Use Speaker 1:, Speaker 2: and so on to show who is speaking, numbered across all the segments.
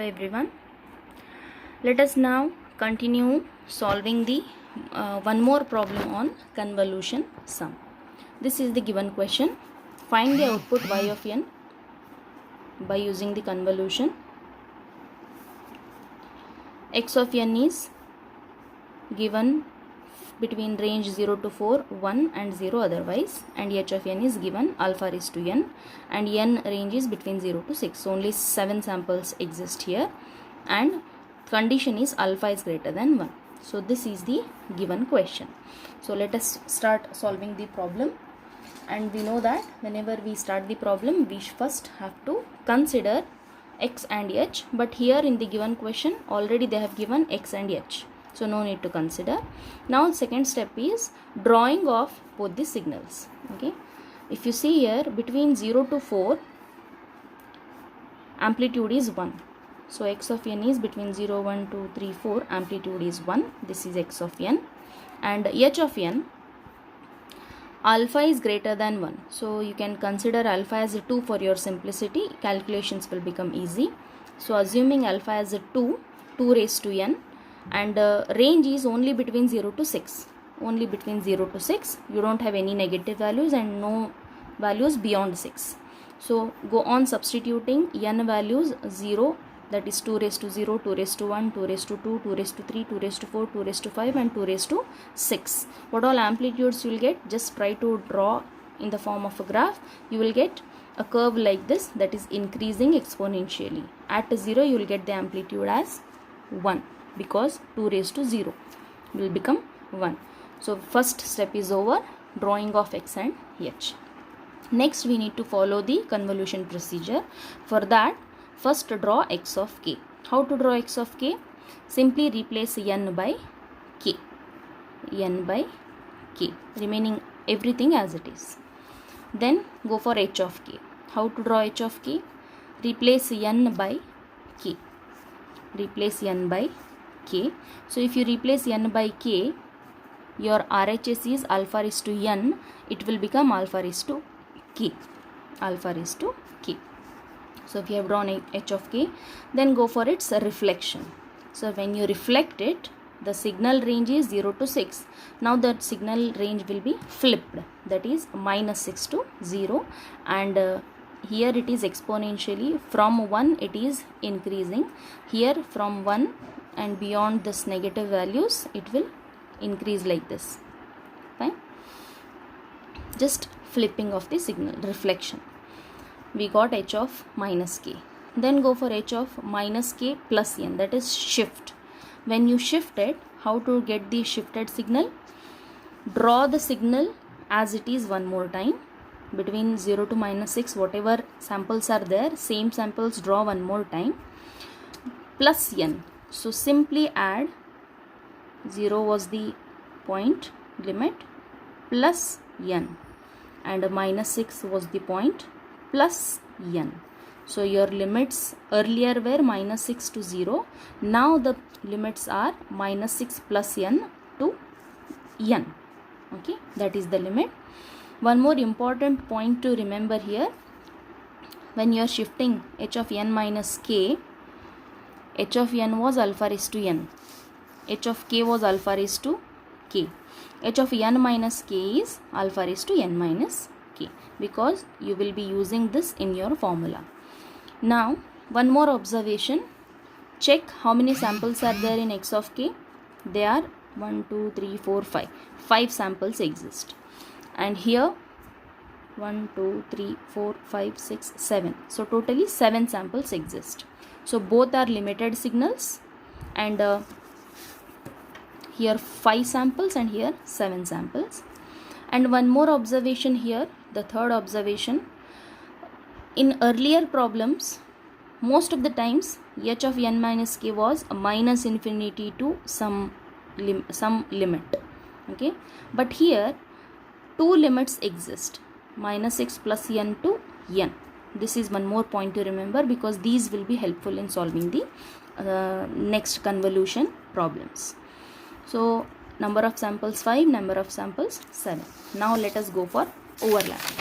Speaker 1: Everyone, let us now continue solving the one more problem on convolution sum. This is the given question. Find the output y of n by using the convolution. X of n is given between range 0 to 4, 1 and 0 otherwise, and h of n is given alpha raised to n, and n range is between 0 to 6. So only 7 samples exist here, and condition is alpha is greater than 1. So this is the given question. So let us start solving the problem. And we know that whenever we start the problem, we first have to consider x and h, but here in the given question already they have given x and h, so no need to consider. Now second step is drawing of both the signals. Okay, if you see here, between 0 to 4 amplitude is 1. So x of n is between 0, 1, 2, 3, 4, amplitude is 1. This is x of n. And h of n, alpha is greater than 1. So you can consider alpha as a 2 for your simplicity. Calculations will become easy. So assuming alpha as a 2 raised to n, and range is only between 0 to 6. Only between 0 to 6. You don't have any negative values and no values beyond 6. So go on substituting n values 0, that is 2 raised to 0, 2 raised to 1, 2 raised to 2, 2 raised to 3, 2 raised to 4, 2 raised to 5 and 2 raised to 6. What all amplitudes you will get, just try to draw in the form of a graph. You will get a curve like this, that is increasing exponentially. At 0 you will get the amplitude as 1, because 2 raised to 0 will become 1. So first step is over, drawing of x and h. Next we need to follow the convolution procedure. For that, first draw x of k. How to draw x of k? Simply replace n by k. N by k, remaining everything as it is. Then go for h of k. How to draw h of k? Replace n by k. Replace n by k. So if you replace n by k, your RHS is alpha raised to n. It will become alpha raised to k. Alpha raised to k. So if you have drawn h of k, then go for its reflection. So when you reflect it, the signal range is 0 to 6. Now that signal range will be flipped, that is minus 6 to 0, and here it is exponentially. From 1 it is increasing. Here from 1 and beyond this negative values, it will increase like this. Fine. Just flipping of the signal, reflection. We got h of minus k. Then go for h of minus k plus n, that is shift. When you shift it, how to get the shifted signal? Draw the signal as it is one more time. Between 0 to minus 6, whatever samples are there, same samples draw one more time. Plus n. So simply add, 0 was the point limit, plus n, and minus 6 was the point, plus n. So your limits earlier were minus 6 to 0. Now the limits are minus 6 plus n to n. Okay, that is the limit. One more important point to remember here, when you are shifting h of n minus k, h of n was alpha raised to n, h of k was alpha raised to k, h of n minus k is alpha raised to n minus k, because you will be using this in your formula. Now one more observation, check how many samples are there in x of k. They are 1, 2, 3, 4, 5. 5 samples exist. And here 1, 2, 3, 4, 5, 6, 7. So totally 7 samples exist. So both are limited signals, and here 5 samples and here 7 samples. And one more observation here, the third observation. In earlier problems, most of the times h of n minus k was minus infinity to some limit. Okay, but here two limits exist, minus 6 plus n to n. This is one more point to remember, because these will be helpful in solving the next convolution problems. So number of samples 5, number of samples 7. Now let us go for overlapping.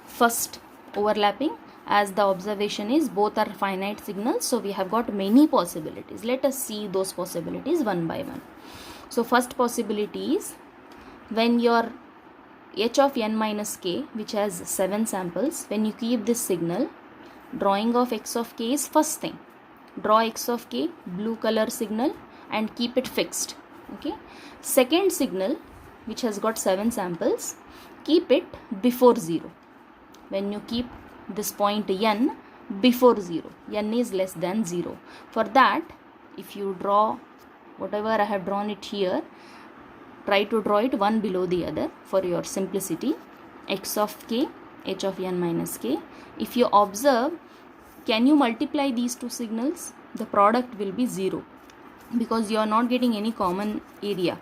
Speaker 1: First overlapping, as the observation is both are finite signals, so we have got many possibilities. Let us see those possibilities one by one. So first possibility is, when your h of n minus k, which has 7 samples, when you keep this signal, drawing of x of k is first thing. Draw x of k, blue color signal, and keep it fixed. Okay. Second signal, which has got 7 samples, keep it before 0. When you keep this point n before 0, n is less than 0. For that, if you draw whatever I have drawn it here, try to draw it one below the other for your simplicity. X of k, h of n minus k. If you observe, can you multiply these two signals? The product will be 0, because you are not getting any common area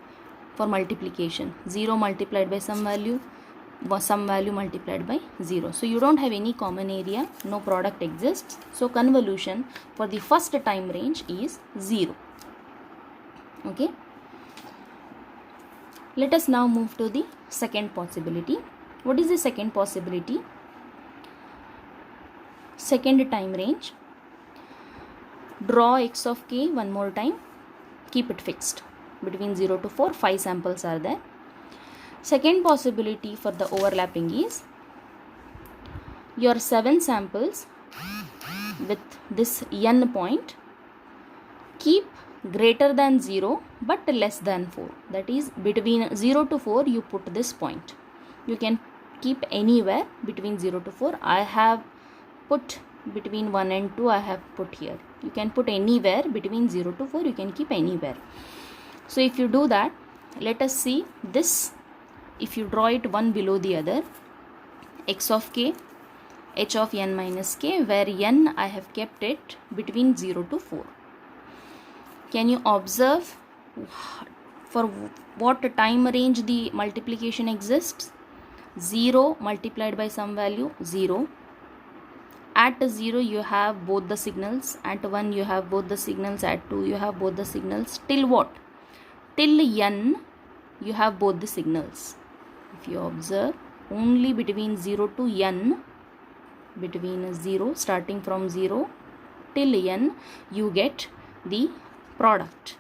Speaker 1: for multiplication. 0 multiplied by some value multiplied by 0. So you don't have any common area, no product exists. So convolution for the first time range is 0. Okay. Let us now move to the second possibility. What is the second possibility? Second time range. Draw x of k one more time. Keep it fixed. Between 0 to 4, 5 samples are there. Second possibility for the overlapping is, your 7 samples with this n point, keep greater than 0 but less than 4. That is, between 0 to 4 you put this point. You can keep anywhere between 0 to 4. I have put between 1 and 2, I have put here. You can put anywhere between 0 to 4, you can keep anywhere. So if you do that, let us see this. If you draw it one below the other, x of k, h of n minus k, where n I have kept it between 0 to 4. Can you observe for what time range the multiplication exists? 0 multiplied by some value, 0. At 0 you have both the signals, at 1 you have both the signals, at 2 you have both the signals. Till what? Till n you have both the signals. If you observe, only between 0 to n, between 0, starting from 0 till n, you get the product.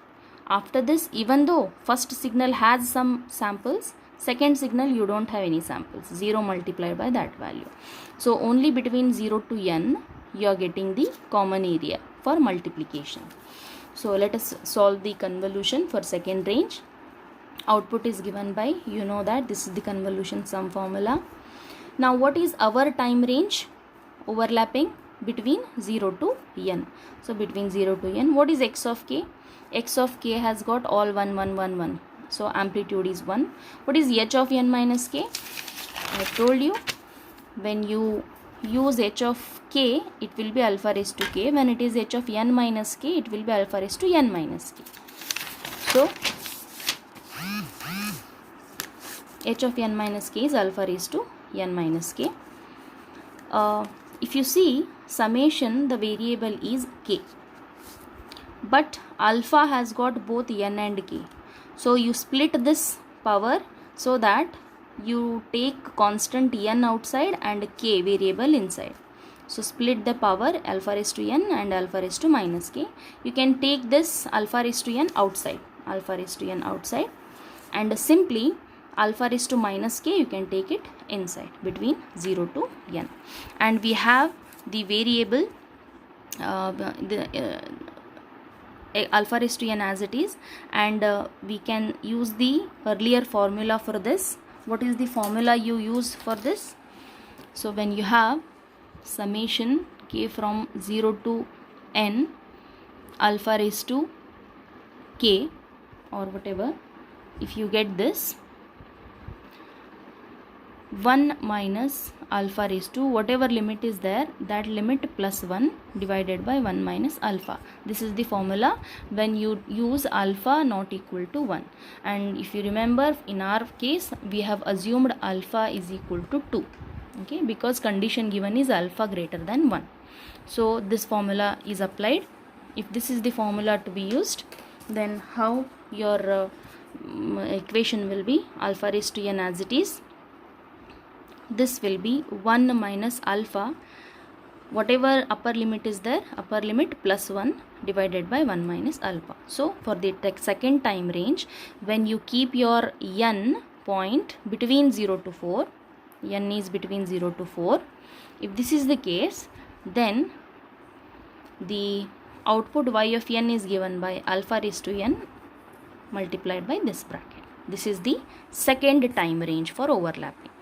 Speaker 1: After this, even though first signal has some samples, second signal you don't have any samples, 0 multiplied by that value. So only between 0 to n you are getting the common area for multiplication. So let us solve the convolution for second range. Output is given by, you know that this is the convolution sum formula. Now what is our time range overlapping between 0 to n? So between 0 to n, what is x of k? X of k has got all 1 1 1 1, so amplitude is 1. What is h of n minus k? I have told you, when you use h of k, it will be alpha raised to k. When it is h of n minus k, it will be alpha raised to n minus k. So h of n minus k is alpha raised to n minus k. If you see summation, the variable is k, but alpha has got both n and k. So you split this power so that you take constant n outside and k variable inside. So split the power alpha raised to n and alpha raised to minus k. You can take this alpha raised to n outside, alpha raised to n outside, and simply alpha raised to minus k, you can take it inside between 0 to n. And we have the variable alpha raised to n as it is, and we can use the earlier formula for this. What is the formula you use for this? So when you have summation k from 0 to n alpha raised to k or whatever, if you get this 1 minus alpha raised to whatever limit is there, that limit plus 1 divided by 1 minus alpha. This is the formula when you use alpha not equal to 1. And if you remember, in our case we have assumed alpha is equal to 2, okay, because condition given is alpha greater than 1. So this formula is applied. If this is the formula to be used, then how your equation will be? Alpha raised to n as it is, this will be 1 minus alpha whatever upper limit is there, upper limit plus 1 divided by 1 minus alpha. So for the second time range, when you keep your n point between 0 to 4, n is between 0 to 4, if this is the case, then the output y of n is given by alpha raised to n multiplied by this bracket. This is the second time range for overlapping.